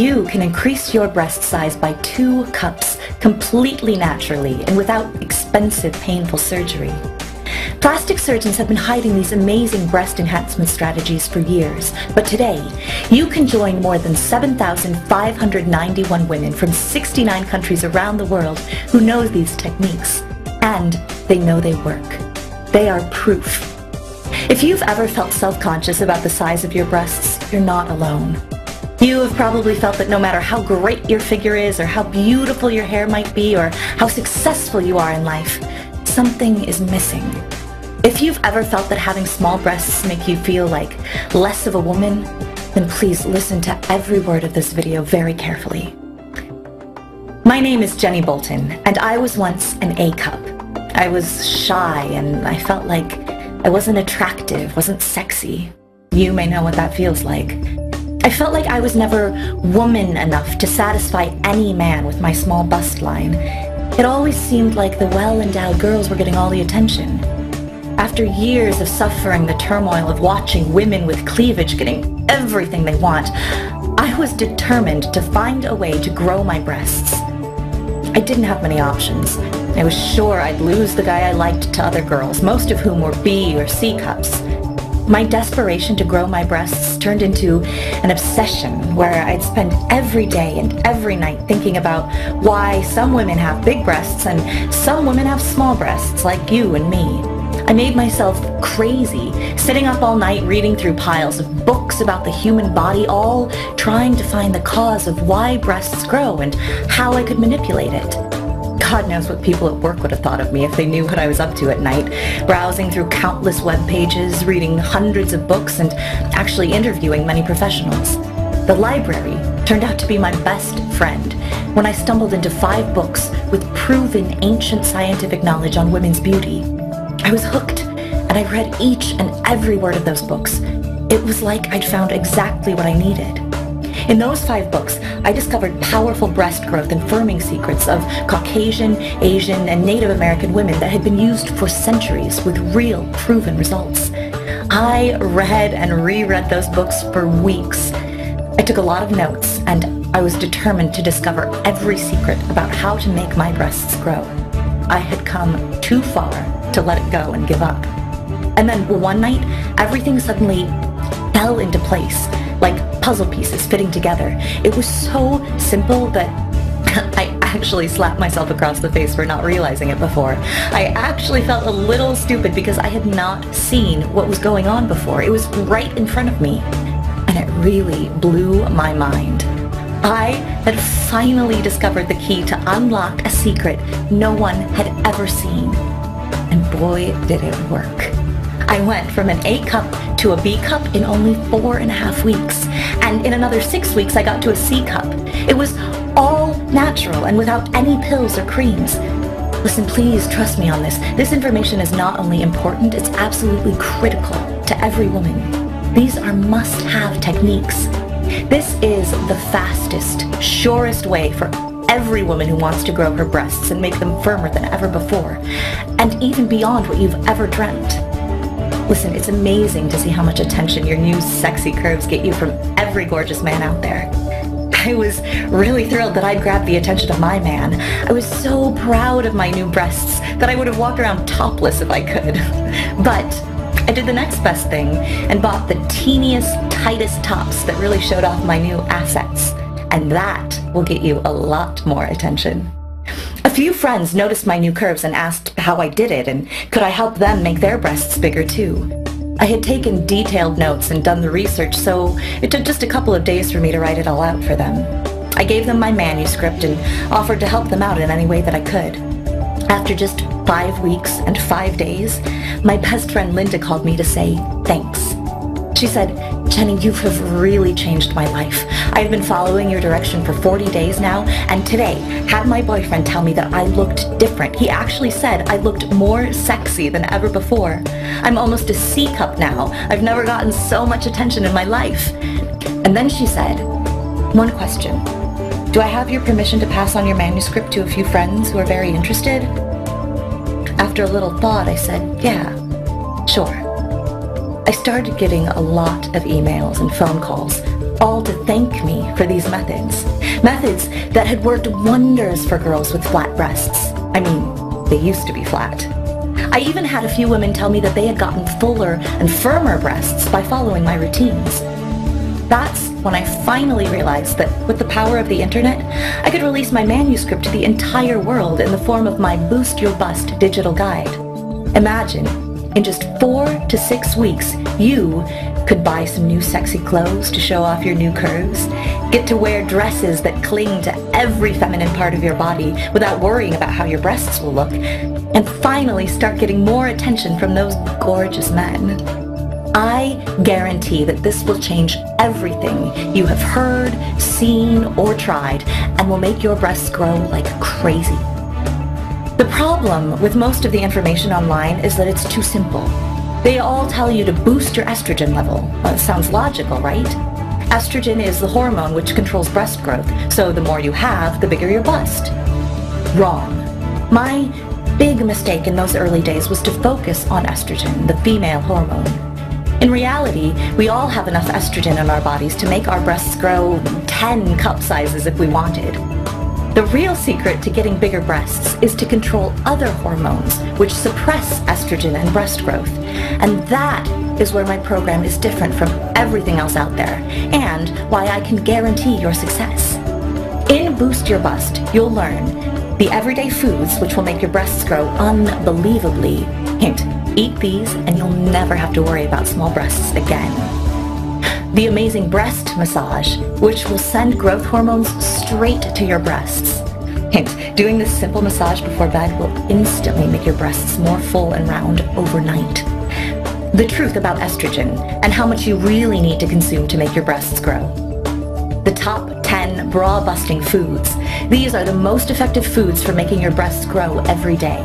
you can increase your breast size by 2 cups completely naturally and without expensive, painful surgery. Plastic surgeons have been hiding these amazing breast enhancement strategies for years, but today, you can join more than 7,591 women from 69 countries around the world who know these techniques, and they know they work. They are proof. If you've ever felt self-conscious about the size of your breasts, you're not alone. You have probably felt that no matter how great your figure is, or how beautiful your hair might be, or how successful you are in life, something is missing. If you've ever felt that having small breasts make you feel like less of a woman, then please listen to every word of this video very carefully. My name is Jenny Bolton, and I was once an A cup. I was shy, and I felt like I wasn't attractive, wasn't sexy. You may know what that feels like. I felt like I was never woman enough to satisfy any man with my small bust line. It always seemed like the well-endowed girls were getting all the attention. After years of suffering the turmoil of watching women with cleavage getting everything they want, I was determined to find a way to grow my breasts. I didn't have many options. I was sure I'd lose the guy I liked to other girls, most of whom were B or C cups. My desperation to grow my breasts turned into an obsession where I'd spend every day and every night thinking about why some women have big breasts and some women have small breasts like you and me. I made myself crazy, sitting up all night reading through piles of books about the human body, all trying to find the cause of why breasts grow and how I could manipulate it. God knows what people at work would have thought of me if they knew what I was up to at night, browsing through countless web pages, reading hundreds of books, and actually interviewing many professionals. The library turned out to be my best friend when I stumbled into 5 books with proven ancient scientific knowledge on women's beauty. I was hooked, and I read each and every word of those books. It was like I'd found exactly what I needed. In those 5 books, I discovered powerful breast growth and firming secrets of Caucasian, Asian, and Native American women that had been used for centuries with real, proven results. I read and reread those books for weeks. I took a lot of notes, and I was determined to discover every secret about how to make my breasts grow. I had come too far to let it go and give up. And then one night, everything suddenly fell into place, like puzzle pieces fitting together. It was so simple that I actually slapped myself across the face for not realizing it before. I actually felt a little stupid because I had not seen what was going on before. It was right in front of me, and it really blew my mind. I had finally discovered the key to unlock a secret no one had ever seen. And boy, did it work. I went from an A cup to a B cup in only 4.5 weeks. And in another 6 weeks, I got to a C cup. It was all natural and without any pills or creams. Listen, please trust me on this. This information is not only important, it's absolutely critical to every woman. These are must-have techniques. This is the fastest, surest way for every woman who wants to grow her breasts and make them firmer than ever before, and even beyond what you've ever dreamt. Listen, it's amazing to see how much attention your new sexy curves get you from every gorgeous man out there. I was really thrilled that I'd grabbed the attention of my man. I was so proud of my new breasts that I would have walked around topless if I could. But I did the next best thing and bought the teeniest, tightest tops that really showed off my new assets. And that will get you a lot more attention. A few friends noticed my new curves and asked how I did it and could I help them make their breasts bigger too. I had taken detailed notes and done the research, so it took just a couple of days for me to write it all out for them. I gave them my manuscript and offered to help them out in any way that I could. After just 5 weeks and 5 days, my best friend Linda called me to say thanks. She said, "Jenny, you have really changed my life. I've been following your direction for 40 days now, and today had my boyfriend tell me that I looked different. He actually said I looked more sexy than ever before. I'm almost a C cup now. I've never gotten so much attention in my life." And then she said, "One question. Do I have your permission to pass on your manuscript to a few friends who are very interested?" After a little thought, I said, "Yeah, sure." I started getting a lot of emails and phone calls, all to thank me for these methods. Methods that had worked wonders for girls with flat breasts. I mean, they used to be flat. I even had a few women tell me that they had gotten fuller and firmer breasts by following my routines. That's when I finally realized that with the power of the internet, I could release my manuscript to the entire world in the form of my Boost Your Bust digital guide. Imagine, in just 4 to 6 weeks, you could buy some new sexy clothes to show off your new curves, get to wear dresses that cling to every feminine part of your body without worrying about how your breasts will look, and finally start getting more attention from those gorgeous men. I guarantee that this will change everything you have heard, seen, or tried, and will make your breasts grow like crazy. The problem with most of the information online is that it's too simple. They all tell you to boost your estrogen level. Well, it sounds logical, right? Estrogen is the hormone which controls breast growth, so the more you have, the bigger your bust. Wrong. My big mistake in those early days was to focus on estrogen, the female hormone. In reality, we all have enough estrogen in our bodies to make our breasts grow 10 cup sizes if we wanted. The real secret to getting bigger breasts is to control other hormones which suppress estrogen and breast growth. And that is where my program is different from everything else out there, and why I can guarantee your success. In Boost Your Bust, you'll learn the everyday foods which will make your breasts grow unbelievably. Hint, eat these and you'll never have to worry about small breasts again. The amazing breast massage, which will send growth hormones straight to your breasts. Hint, doing this simple massage before bed will instantly make your breasts more full and round overnight. The truth about estrogen and how much you really need to consume to make your breasts grow. The top 10 bra-busting foods. These are the most effective foods for making your breasts grow every day.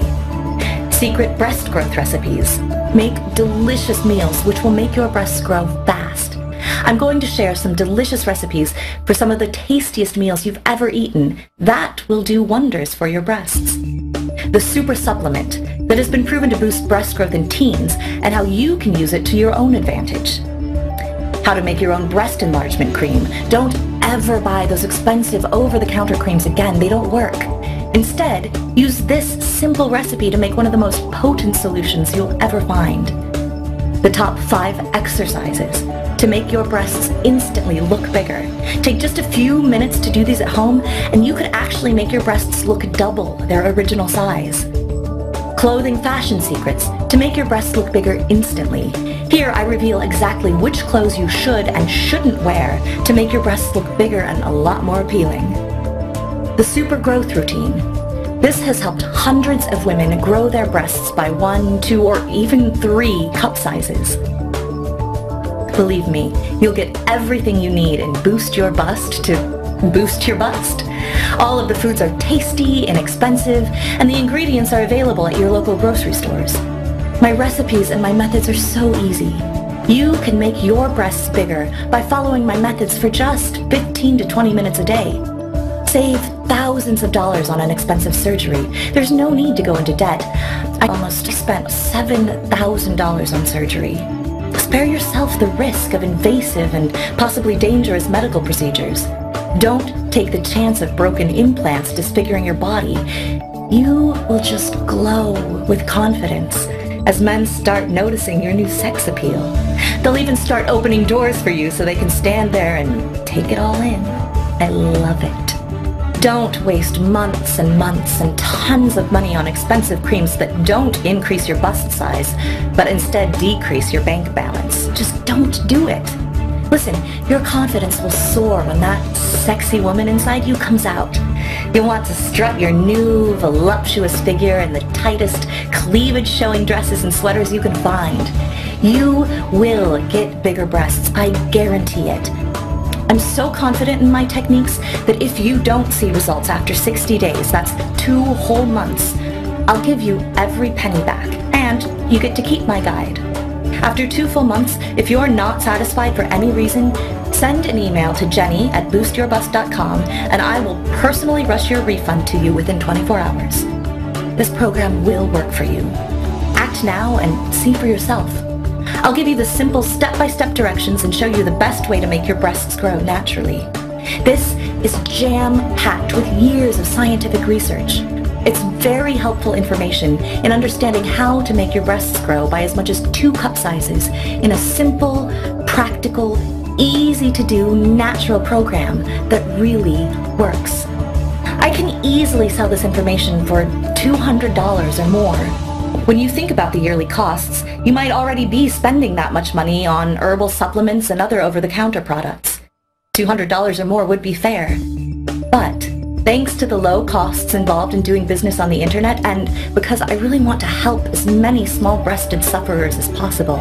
Secret breast growth recipes. Make delicious meals which will make your breasts grow fast. I'm going to share some delicious recipes for some of the tastiest meals you've ever eaten. That will do wonders for your breasts. The super supplement that has been proven to boost breast growth in teens and how you can use it to your own advantage. How to make your own breast enlargement cream. Don't ever buy those expensive over-the-counter creams again. They don't work. Instead, use this simple recipe to make one of the most potent solutions you'll ever find. The top 5 exercises to make your breasts instantly look bigger. Take just a few minutes to do these at home, and you could actually make your breasts look double their original size. Clothing fashion secrets to make your breasts look bigger instantly. Here I reveal exactly which clothes you should and shouldn't wear to make your breasts look bigger and a lot more appealing. The super growth routine. This has helped hundreds of women grow their breasts by 1, 2, or even 3 cup sizes. Believe me, you'll get everything you need in Boost Your Bust to boost your bust. All of the foods are tasty, inexpensive, and the ingredients are available at your local grocery stores. My recipes and my methods are so easy. You can make your breasts bigger by following my methods for just 15 to 20 minutes a day. Save thousands of dollars on an expensive surgery. There's no need to go into debt. I almost spent $7,000 on surgery. Spare yourself the risk of invasive and possibly dangerous medical procedures. Don't take the chance of broken implants disfiguring your body. You will just glow with confidence as men start noticing your new sex appeal. They'll even start opening doors for you so they can stand there and take it all in. I love it. Don't waste months and months and tons of money on expensive creams that don't increase your bust size, but instead decrease your bank balance. Just don't do it. Listen, your confidence will soar when that sexy woman inside you comes out. You'll want to strut your new, voluptuous figure in the tightest, cleavage-showing dresses and sweaters you can find. You will get bigger breasts, I guarantee it. I'm so confident in my techniques that if you don't see results after 60 days, that's 2 whole months, I'll give you every penny back, and you get to keep my guide. After 2 full months, if you're not satisfied for any reason, send an email to Jenny@boostyourbust.com and I will personally rush your refund to you within 24 hours. This program will work for you. Act now and see for yourself. I'll give you the simple step-by-step directions and show you the best way to make your breasts grow naturally. This is jam-packed with years of scientific research. It's very helpful information in understanding how to make your breasts grow by as much as 2 cup sizes in a simple, practical, easy-to-do, natural program that really works. I can easily sell this information for $200 or more. When you think about the yearly costs, you might already be spending that much money on herbal supplements and other over-the-counter products. $200 or more would be fair. But thanks to the low costs involved in doing business on the internet, and because I really want to help as many small-breasted sufferers as possible,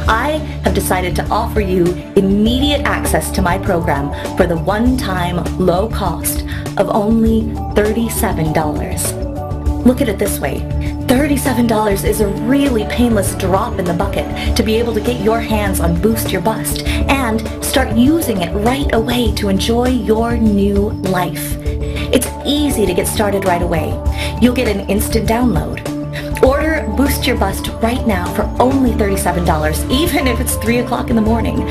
I have decided to offer you immediate access to my program for the one-time low cost of only $37. Look at it this way. $37 is a really painless drop in the bucket to be able to get your hands on Boost Your Bust and start using it right away to enjoy your new life. It's easy to get started right away. You'll get an instant download. Order Boost Your Bust right now for only $37, even if it's 3 o'clock in the morning.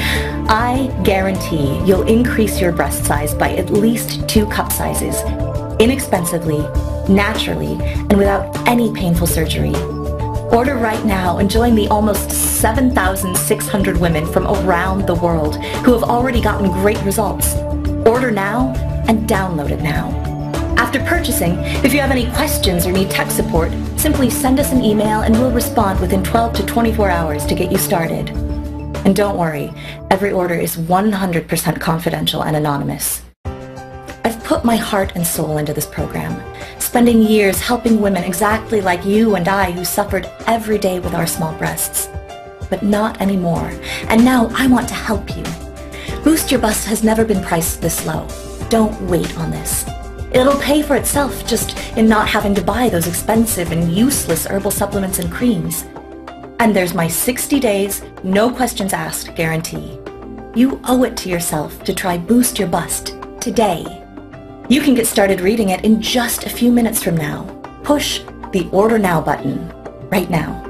I guarantee you'll increase your breast size by at least 2 cup sizes, inexpensively, naturally, and without any painful surgery. Order right now and join the almost 7,600 women from around the world who have already gotten great results. Order now and download it now. After purchasing, if you have any questions or need tech support, simply send us an email and we'll respond within 12 to 24 hours to get you started. And don't worry, every order is 100% confidential and anonymous. I've put my heart and soul into this program, spending years helping women exactly like you and I who suffered every day with our small breasts. But not anymore, and now I want to help you. Boost Your Bust has never been priced this low. Don't wait on this. It'll pay for itself just in not having to buy those expensive and useless herbal supplements and creams. And there's my 60 days, no questions asked guarantee. You owe it to yourself to try Boost Your Bust today. You can get started reading it in just a few minutes from now. Push the Order Now button right now.